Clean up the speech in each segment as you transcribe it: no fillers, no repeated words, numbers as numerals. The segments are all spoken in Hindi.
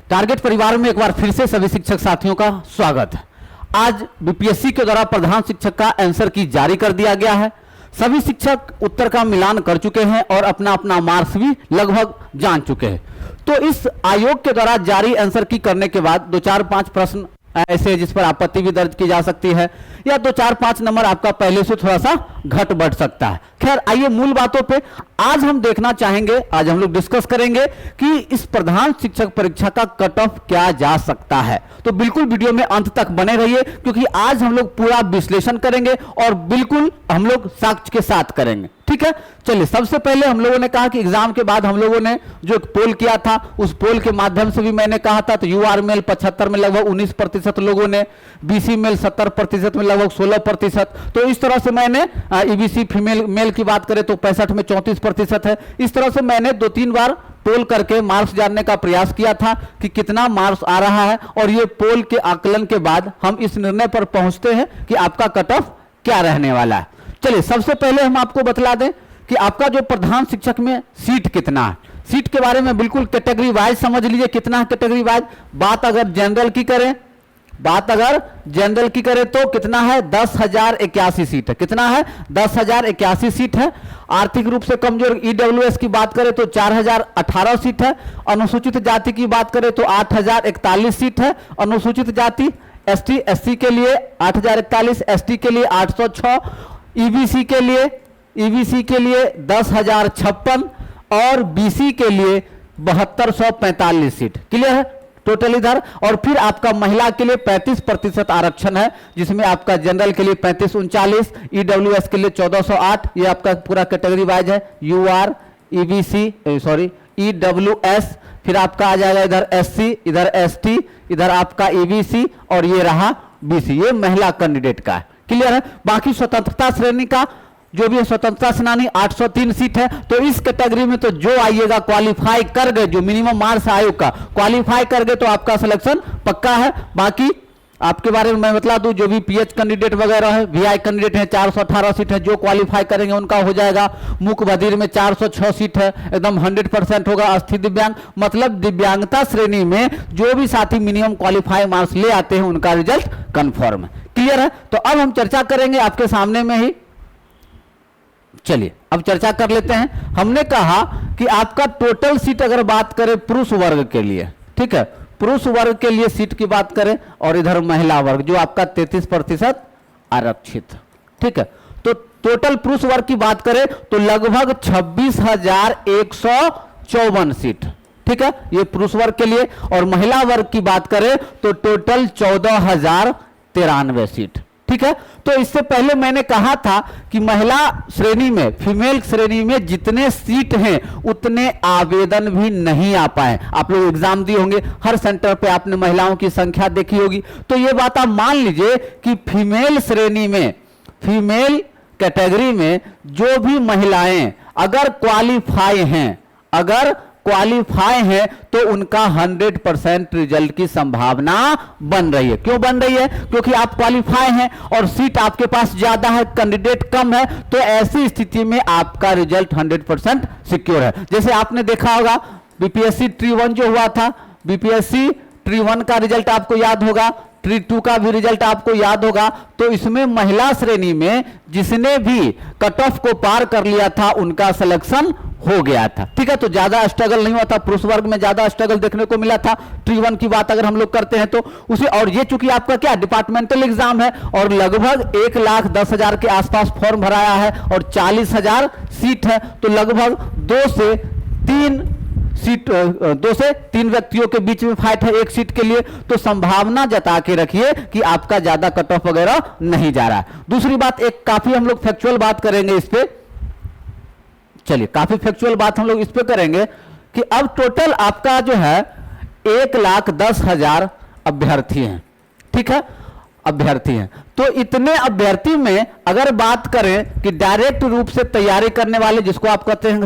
टारगेट परिवार में एक बार फिर से सभी शिक्षक साथियों का स्वागत है। आज बीपीएससी के द्वारा प्रधान शिक्षक का आंसर की जारी कर दिया गया है। सभी शिक्षक उत्तर का मिलान कर चुके हैं और अपना अपना मार्क्स भी लगभग जान चुके हैं। तो इस आयोग के द्वारा जारी आंसर की करने के बाद 2-4-5 प्रश्न ऐसे जिस पर आपत्ति भी दर्ज की जा सकती है या 2-4-5 नंबर आपका पहले से थोड़ा सा घट बढ़ सकता है। खैर आइए मूल बातों पे आज हम देखना चाहेंगे, आज हम लोग डिस्कस करेंगे कि इस प्रधान शिक्षक परीक्षा का कट ऑफ क्या जा सकता है। तो बिल्कुल वीडियो में अंत तक बने रहिए क्योंकि आज हम लोग पूरा विश्लेषण करेंगे और बिल्कुल हम लोग साक्ष्य के साथ करेंगे। ठीक है, चलिए सबसे पहले हम लोगों ने कहा कि एग्जाम के बाद हम लोगों ने जो एक पोल किया था उस पोल के माध्यम से भी मैंने कहा था, तो यूआर मेल 75 में लगभग 19% लोगों ने, बीसी मेल 70% में लगभग 16%। तो इस तरह से मैंने ईबीसी फीमेल मेल की बात करें तो 65 में 34% है। इस तरह से मैंने 2-3 बार पोल करके मार्क्स जानने का प्रयास किया था कि कितना मार्क्स आ रहा है, और ये पोल के आकलन के बाद हम इस निर्णय पर पहुंचते हैं कि आपका कट ऑफ क्या रहने वाला है। चलिए सबसे पहले हम आपको बतला दें कि आपका जो प्रधान शिक्षक में सीट कितना है। सीट के बारे में बिल्कुल कैटेगरी वाइज समझ लीजिए कितना है कैटेगरी वाइज। बात अगर जनरल की करें तो कितना है, 10,081 सीट है। कितना है, 10,081 सीट है। आर्थिक रूप से कमजोर ईडब्ल्यूएस की बात करें तो 4,018 सीट है। अनुसूचित जाति की बात करें तो 8,041 सीट है। अनुसूचित जाति एसटी के लिए 8,041, एसटी के लिए 806, ईबीसी के लिए 10,056 और बीसी के लिए 7245 सीट। क्लियर है टोटल इधर। और फिर आपका महिला के लिए 35% आरक्षण है, जिसमें आपका जनरल के लिए 3539, ईडब्ल्यूएस के लिए 1408। ये आपका पूरा कैटेगरी वाइज है, यूआर ईडब्ल्यूएस, फिर आपका आ जाएगा इधर एससी, इधर एसटी, इधर आपका ईबीसी और ये रहा बीसी। ये महिला कैंडिडेट का है। क्लियर है। बाकी स्वतंत्रता श्रेणी का जो भी है, स्वतंत्रता सेनानी 803 सीट है। तो इस कैटेगरी में तो जो आइएगा क्वालिफाई कर गए, जो मिनिमम मार्क्स आयोग का क्वालिफाई कर गए तो आपका सिलेक्शन पक्का है। बाकी आपके बारे में मैं बतला दूं, जो भी पीएच कैंडिडेट वगैरह है, वीआई कैंडिडेट है, 418 सीट है, जो क्वालिफाई करेंगे उनका हो जाएगा। मुख्य बधिर में 406 सीट है, एकदम 100% होगा। अस्थिर दिव्यांग मतलब दिव्यांगता श्रेणी में जो भी साथी मिनिमम क्वालिफाई मार्क्स ले आते हैं उनका रिजल्ट कंफर्म है। क्लियर है। तो अब हम चर्चा करेंगे आपके सामने में ही। चलिए अब चर्चा कर लेते हैं। हमने कहा कि आपका टोटल सीट अगर बात करें पुरुष वर्ग के लिए, ठीक है, पुरुष वर्ग के लिए सीट की बात करें और इधर महिला वर्ग जो आपका 33% आरक्षित, ठीक है। तो टोटल पुरुष वर्ग की बात करें तो लगभग 26,154 सीट, ठीक है, ये पुरुष वर्ग के लिए। और महिला वर्ग की बात करें तो टोटल 14,093 सीट, ठीक है। तो इससे पहले मैंने कहा था कि महिला श्रेणी में, फीमेल श्रेणी में जितने सीट हैं उतने आवेदन भी नहीं आ पाए। आप लोग एग्जाम दिए होंगे, हर सेंटर पे आपने महिलाओं की संख्या देखी होगी। तो ये बात आप मान लीजिए कि फीमेल श्रेणी में, फीमेल कैटेगरी में जो भी महिलाएं अगर क्वालिफाई हैं तो उनका 100% रिजल्ट की संभावना बन रही है। क्यों बन रही है? क्योंकि आप क्वालिफाई हैं और सीट आपके पास ज्यादा है, कैंडिडेट कम है, तो ऐसी स्थिति में आपका रिजल्ट 100% सिक्योर है। जैसे आपने देखा होगा बीपीएससी ट्री 1 जो हुआ था, बीपीएससी ट्री 1 का रिजल्ट आपको याद होगा, ट्री 2 का भी रिजल्ट आपको याद होगा। तो इसमें महिला श्रेणी में जिसने भी कट ऑफ को पार कर लिया था उनका सिलेक्शन हो गया था, ठीक है। तो ज्यादा स्ट्रगल नहीं हुआ था, पुरुष वर्ग में ज्यादा स्ट्रगल देखने को मिला था। ट्री 1 की बात अगर हम लोग करते हैं तो उसे, और ये चूंकि आपका क्या डिपार्टमेंटल एग्जाम है और लगभग 1,10,000 के आसपास फॉर्म भराया है और 40,000 सीट है, तो लगभग 2 से 3 व्यक्तियों के बीच में फाइट है एक सीट के लिए। तो संभावना जता के रखिए कि आपका ज्यादा कट ऑफ वगैरह नहीं जा रहा है। दूसरी बात, एक काफी हम लोग फैक्चुअल बात करेंगे इस पे। चलिए काफी फैक्चुअल बात हम लोग इस पे करेंगे कि अब टोटल आपका जो है 1,10,000 अभ्यर्थी हैं, ठीक है, अभ्यर्थी हैं। तो इतने अभ्यर्थी में अगर बात करें कि डायरेक्ट रूप से तैयारी करने वाले, जिसको आप कहते हैं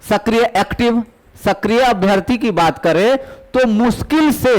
सक्रिय एक्टिव सक्रिय अभ्यर्थी की बात करें तो मुश्किल से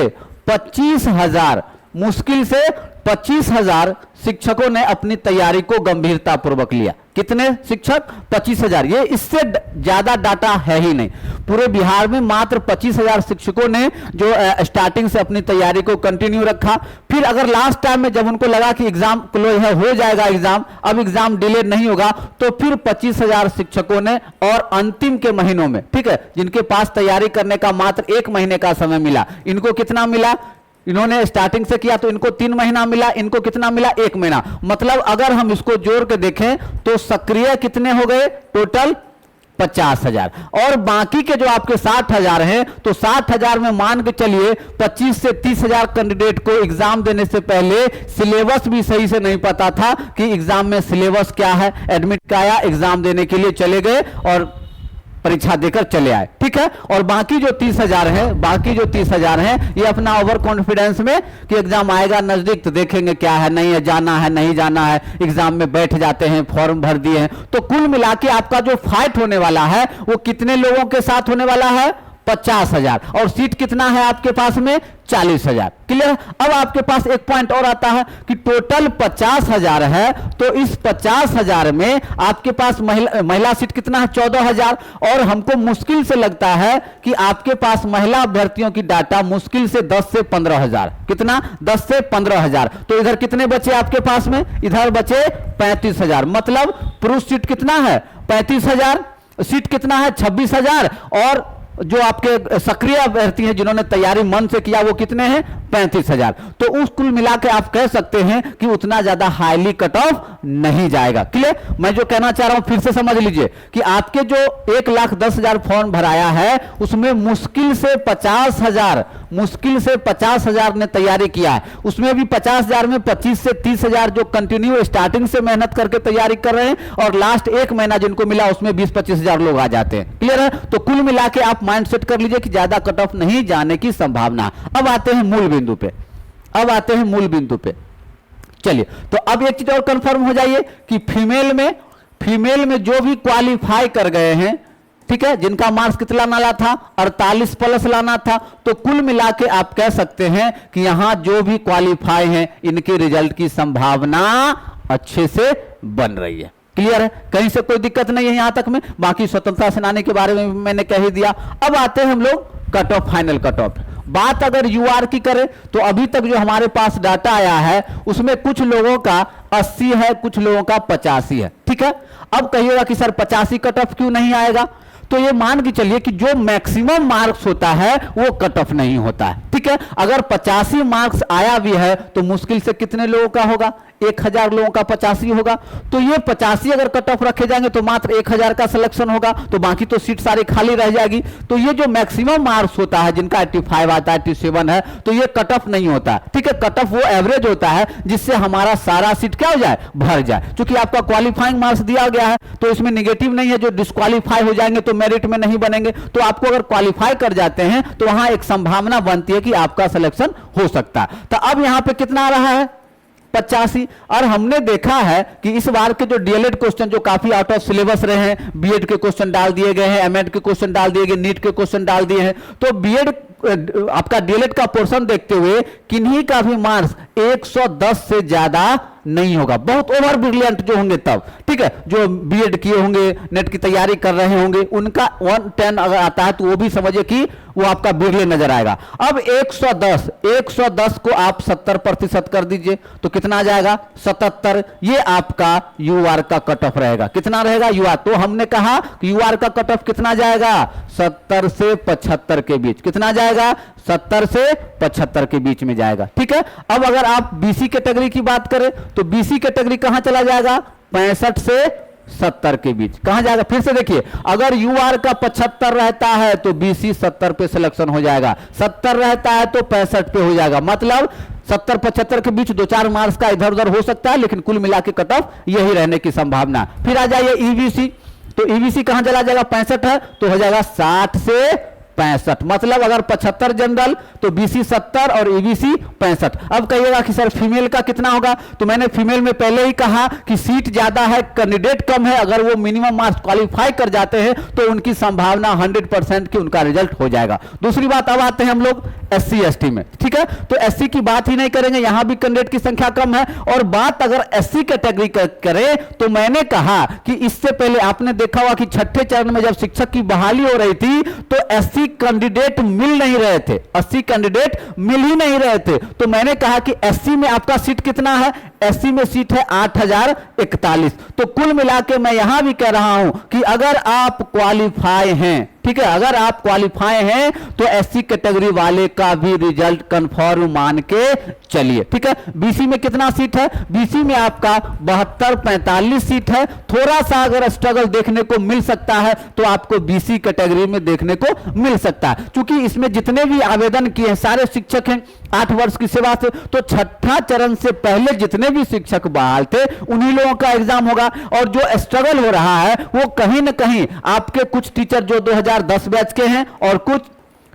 25,000, मुश्किल से 25,000 शिक्षकों ने अपनी तैयारी को गंभीरता पूर्वक लिया। कितने शिक्षक? 25,000। ये इससे ज्यादा डाटा है ही नहीं। पूरे बिहार में मात्र 25,000 शिक्षकों ने जो स्टार्टिंग से अपनी तैयारी को कंटिन्यू रखा। फिर अगर लास्ट टाइम में जब उनको लगा कि एग्जाम क्लोज है, हो जाएगा एग्जाम, अब एग्जाम डिले नहीं होगा, तो फिर 25,000 शिक्षकों ने और अंतिम के महीनों में, ठीक है, जिनके पास तैयारी करने का मात्र 1 महीने का समय मिला, इनको कितना मिला? इन्होंने स्टार्टिंग से किया तो इनको 3 महीना मिला, इनको कितना मिला? 1 महीना। मतलब अगर हम इसको जोड़ के देखें तो सक्रिय कितने हो गए? टोटल 50,000। और बाकी के जो आपके 60,000 हैं, तो 60,000 में मान के चलिए 25 से 30,000 कैंडिडेट को एग्जाम देने से पहले सिलेबस भी सही से नहीं पता था कि एग्जाम में सिलेबस क्या है। एडमिट का आया, एग्जाम देने के लिए चले गए और परीक्षा देकर चले आए, ठीक है। और बाकी जो 30,000 है, ये अपना ओवर कॉन्फिडेंस में कि एग्जाम आएगा नजदीक तो देखेंगे क्या है, नहीं है, जाना है नहीं जाना है, एग्जाम में बैठ जाते हैं, फॉर्म भर दिए हैं। तो कुल मिला के आपका जो फाइट होने वाला है वो कितने लोगों के साथ होने वाला है? 50,000। और सीट कितना है आपके पास में? 40,000। क्लियर? अब आपके पास एक पॉइंट और आता है कि टोटल 50,000 है, तो इस 50,000 में आपके पास महिला सीट कितना है? 14,000। और हमको मुश्किल से लगता है कि आपके पास महिला अभ्यर्थियों की डाटा मुश्किल से 10 से 15,000। कितना? 10 से 15,000। तो इधर कितने बचे आपके पास में? इधर बचे 35,000। मतलब पुरुष सीट कितना है? 35,000। सीट कितना है? 26,000। और जो आपके सक्रिय अभ्यर्थी हैं जिन्होंने तैयारी मन से किया वो कितने हैं? 35,000। तो उस कुल मिलाकर आप कह सकते हैं कि उतना ज्यादा हाईली कट ऑफ नहीं जाएगा। क्लियर? मैं जो कहना चाह रहा हूं फिर से समझ लीजिए कि आपके जो 1,10,000 फॉर्म भराया है उसमें मुश्किल से 50,000 ने तैयारी किया है। उसमें भी 50,000 में 25 से 30,000 जो कंटिन्यू स्टार्टिंग से मेहनत करके तैयारी कर रहे हैं, और लास्ट 1 महीना जिनको मिला उसमें 20-25,000 लोग आ जाते हैं। क्लियर है? तो कुल मिला के आप माइंड सेट कर लीजिए कि ज्यादा कट ऑफ नहीं जाने की संभावना। अब आते हैं मूल बिंदु पे। चलिए, तो अब एक चीज और कंफर्म हो जाइए कि फीमेल में जो भी क्वालिफाई कर गए हैं, ठीक है, जिनका मार्क्स कितना लाना था? 48 प्लस लाना था, तो कुल मिला के आप कह सकते हैं कि यहां जो भी क्वालिफाई हैं इनके रिजल्ट की संभावना अच्छे से बन रही है। क्लियर है? कहीं से कोई दिक्कत नहीं है यहां तक में। बाकी स्वतंत्रता सेनानी के बारे में मैंने कह ही दिया। अब आते हैं हम लोग cut off, final cut off. बात अगर यूआर की करें तो अभी तक जो हमारे पास डाटा आया है उसमें कुछ लोगों का 80 है, कुछ लोगों का 85 है, ठीक है। अब कहिएगा कि सर 85 कट ऑफ क्यों नहीं आएगा? तो ये मान के चलिए कि जो मैक्सिमम मार्क्स होता है वो कट ऑफ नहीं होता है, ठीक है। अगर 85 मार्क्स आया भी है तो मुश्किल से कितने लोगों का होगा? 1,000 लोगों का 85 होगा। तो ये 85 अगर कट ऑफ रखे जाएंगे तो मात्र 1,000 का सिलेक्शन होगा, तो बाकी तो सीट सारी खाली रह जाएगी। तो ये जो मैक्सिमम मार्क्स होता है जिनका 85 आता है, 87 है, तो ये कट ऑफ नहीं होता, ठीक है। कट ऑफ वो एवरेज होता है जिससे हमारा सारा सीट क्या हो जाए? भर जाए। क्योंकि आपका क्वालिफाइंग मार्क्स दिया गया है तो इसमें निगेटिव नहीं है, जो डिस्क्वालीफाई हो जाएंगे तो मेरिट में नहीं बनेंगे। तो आपको अगर क्वालिफाई कर जाते हैं तो वहां एक संभावना बनती है कि आपका सिलेक्शन हो सकता है। तो अब यहां पे कितना आ रहा है? 85। और हमने देखा है कि इस बार के जो डीएलएड क्वेश्चन जो काफी आउट ऑफ सिलेबस रहे हैं, बीएड के क्वेश्चन डाल दिए गए हैं, एमएड के क्वेश्चन डाल दिए गए, नीट के क्वेश्चन डाल दिए हैं। तो बीएड आपका डीएलएड का पोर्शन देखते हुए किन्हीं का भी मार्क्स 110 से ज्यादा नहीं होगा। बहुत ओवर ब्रिलियंट जो होंगे तब, ठीक है, जो बीएड किए होंगे, नेट की तैयारी कर रहे होंगे, उनका 110 अगर आता है तो वो भी समझिए कि वो आपका ब्रिलियंट नजर आएगा। अब 110 को आप 70% कर दीजिए तो कितना आ जाएगा? 77। ये आपका यूआर का कट ऑफ रहेगा। कितना रहेगा यूआर? तो हमने कहा कि यूआर का कट ऑफ कितना जाएगा? 70 से 75 के बीच। कितना जाएगा? 70 से 75 के बीच में जाएगा, ठीक है। अब अगर आप बीसी कैटेगरी की बात करें तो बीसी कैटेगरी कहां चला जाएगा? 65 से 70 के बीच। कहां जाएगा? फिर से देखिए, अगर यूआर का 75 रहता है तो बीसी 70 पे सिलेक्शन हो जाएगा, 70 रहता है तो 65 पे हो जाएगा। मतलब 70-75 के बीच 2-4 मार्क्स का इधर उधर हो सकता है, लेकिन कुल मिला के कट ऑफ यही रहने की संभावना। फिर आ जाइए ईबीसी। तो ईबीसी कहां चला जाएगा? 65 है तो हो जाएगा 60 से 65। मतलब अगर 75 जनरल तो बीसी 70 और ईबीसी 65। अब कहिएगा कि सर फीमेल का कितना होगा, तो मैंने फीमेल में पहले ही कहा कि सीट ज्यादा है, कैंडिडेट कम है, अगर वो मिनिमम मार्क्स क्वालिफाई कर जाते हैं तो उनकी संभावना 100% की उनका रिजल्ट हो जाएगा। दूसरी बात, अब आते हैं हम लोग एससी एसटी में, ठीक है। तो एससी की बात ही नहीं करेंगे, यहां भी कैंडिडेट की संख्या कम है। और बात अगर एससी कैटेगरी करें तो मैंने कहा कि इससे पहले आपने देखा हुआ कि छठे चरण में जब शिक्षक की बहाली हो रही थी तो एससी कैंडिडेट मिल नहीं रहे थे, 80 कैंडिडेट मिल ही नहीं रहे थे। तो मैंने कहा कि एससी में आपका सीट कितना है, एससी में सीट है 8041। तो कुल मिला के मैं यहां भी कह रहा हूं कि अगर आप क्वालिफाई हैं, ठीक है, अगर आप क्वालिफाई हैं तो एससी कैटेगरी वाले का भी रिजल्ट कंफर्म मान के चलिए, ठीक है। बीसी में कितना सीट है, बीसी में आपका 72-45 सीट है। थोड़ा सा अगर स्ट्रगल देखने को मिल सकता है तो आपको बीसी कैटेगरी में देखने को मिल सकता है, क्योंकि इसमें जितने भी आवेदन किए हैं सारे शिक्षक हैं 8 वर्ष की सेवा से, तो छठा चरण से पहले जितने भी शिक्षक बहाल थे उन्हीं लोगों का एग्जाम होगा। और जो स्ट्रगल हो रहा है वो कहीं ना कहीं आपके कुछ टीचर जो 2010 बैच के हैं और कुछ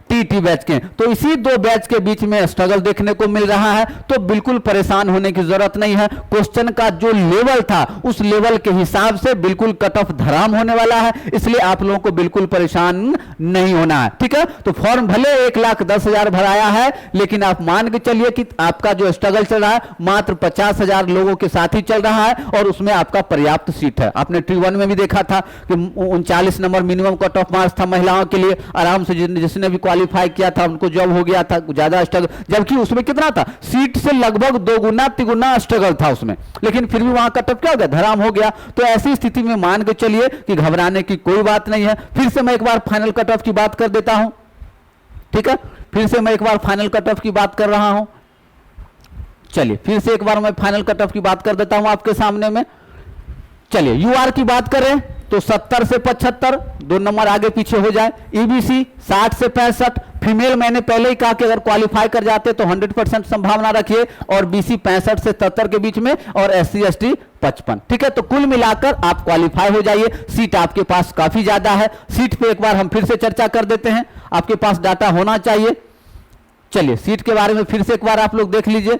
टीटी बैच के, तो इसी दो बैच के बीच में स्ट्रगल देखने को मिल रहा है। तो बिल्कुल परेशान होने की जरूरत नहीं है। क्वेश्चन का जो लेवल था उस लेवल के हिसाब से बिल्कुल कट ऑफ धराम होने वाला है, इसलिए आप लोगों को बिल्कुल परेशान नहीं होना है, ठीक है। तो फॉर्म भले 1,10,000 भराया है, लेकिन आप मान के चलिए कि आपका जो स्ट्रगल चल रहा है मात्र 50,000 लोगों के साथ ही चल रहा है और उसमें आपका पर्याप्त सीट है। आपने T1 में भी देखा था कि 39 number minimum cut off marks था महिलाओं के लिए, आराम से जिसने भी क्वालिफाई किया था उनको जॉब हो गया था, ज्यादा स्ट्रगल, जबकि उसमें कितना था, सीट से लगभग 2 गुना 3 गुना स्ट्रगल था उसमें, लेकिन फिर भी वहां कट ऑफ क्या हो गया, धराम हो गया। तो ऐसी स्थिति में मान के चलिए कि घबराने की कोई बात नहीं है। फिर से मैं एक बार फाइनल कट ऑफ की बात कर देता हूं, ठीक है, फिर से मैं एक बार फाइनल कट ऑफ की बात कर रहा हूं। चलिए फिर से एक बार मैं फाइनल कट ऑफ की बात कर देता हूं आपके सामने में। चलिए यूआर की बात करें तो 70 से 75, 2 नंबर आगे पीछे हो जाए। ईबीसी 60 से 65, फीमेल मैंने पहले ही कहा कि अगर क्वालिफाई कर जाते तो 100% संभावना रखिए, और बीसी 65 से 70 के बीच में, और एससी एसटी 55, ठीक है। तो कुल मिलाकर आप क्वालिफाई हो जाइए। सीट आपके पास काफी ज्यादा है। सीट पे एक बार हम फिर से चर्चा कर देते हैं, आपके पास डाटा होना चाहिए। चलिए सीट के बारे में फिर से एक बार आप लोग देख लीजिए।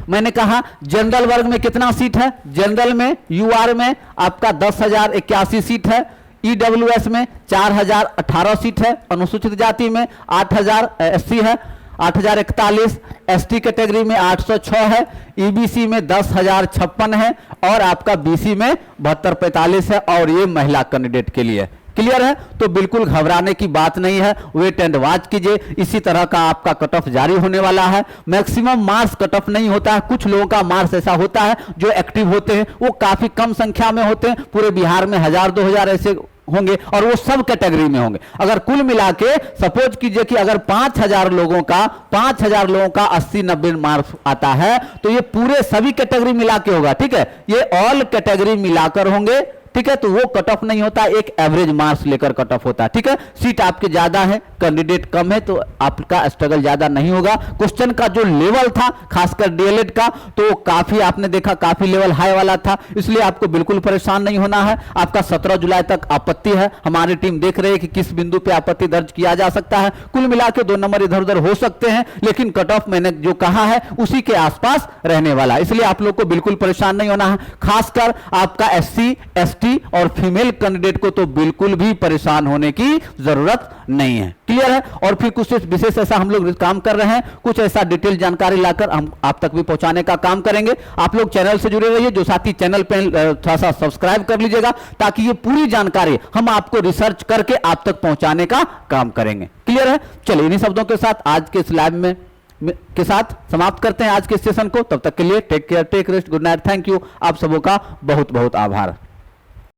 मैंने कहा जनरल वर्ग में कितना सीट है, जनरल में यूआर में आपका 10,081 सीट है, ईडब्ल्यूएस में 4,018 सीट है, अनुसूचित जाति में 8,000 एससी है 8,041, एसटी कैटेगरी में 806 है, ईबीसी में 10,056 है, और आपका बीसी में 72-45 है, और ये महिला कैंडिडेट के लिए। क्लियर है? तो बिल्कुल घबराने की बात नहीं है, वेट एंड वॉच कीजिए। इसी तरह का आपका कट ऑफ जारी होने वाला है। मैक्सिमम मार्क्स कट ऑफ नहीं होता है, कुछ लोगों का मार्क्स ऐसा होता है जो एक्टिव होते हैं, वो काफी कम संख्या में होते हैं, पूरे बिहार में 1,000-2,000 ऐसे होंगे, और वो सब कैटेगरी में होंगे। अगर कुल मिला के सपोज कीजिए कि अगर 5,000 लोगों का 80-90 मार्क्स आता है, तो ये पूरे सभी कैटेगरी मिला के होगा, ठीक है, ये ऑल कैटेगरी मिलाकर होंगे, ठीक है। तो वो कट ऑफ नहीं होता, एक एवरेज मार्क्स लेकर कट ऑफ होता है, ठीक है। सीट आपके ज्यादा है, कैंडिडेट कम है, तो आपका स्ट्रगल ज्यादा नहीं होगा। क्वेश्चन का जो लेवल था खासकर डीएलएड का, तो काफी आपने देखा काफी लेवल हाई वाला था, इसलिए आपको बिल्कुल परेशान नहीं होना है। आपका 17 जुलाई तक आपत्ति है, हमारी टीम देख रही है कि किस बिंदु पे आपत्ति दर्ज किया जा सकता है। कुल मिला के 2 नंबर इधर उधर हो सकते हैं, लेकिन कट ऑफ मैंने जो कहा है उसी के आसपास रहने वाला, इसलिए आप लोग को बिल्कुल परेशान नहीं होना है। खासकर आपका एससी एसटी और फीमेल कैंडिडेट को तो बिल्कुल भी परेशान होने की जरूरत नहीं है। क्लियर है? और फिर कुछ विशेष ऐसा हम लोग काम कर रहे हैं, कुछ ऐसा डिटेल जानकारी लाकर हम आप तक भी पहुंचाने का काम करेंगे। आप लोग चैनल से जुड़े रहिए, जो साथी चैनल पे थोड़ा सा सब्सक्राइब कर लीजिएगा, ताकि ये पूरी जानकारी हम आपको रिसर्च करके आप तक पहुंचाने का काम करेंगे। क्लियर है? चलिए इन्हीं शब्दों के साथ आज के इस लाइव में के साथ समाप्त करते हैं आज के सेशन को। तब तक के लिए take care, take rest, good night, thank you. आप सबों का बहुत बहुत आभार।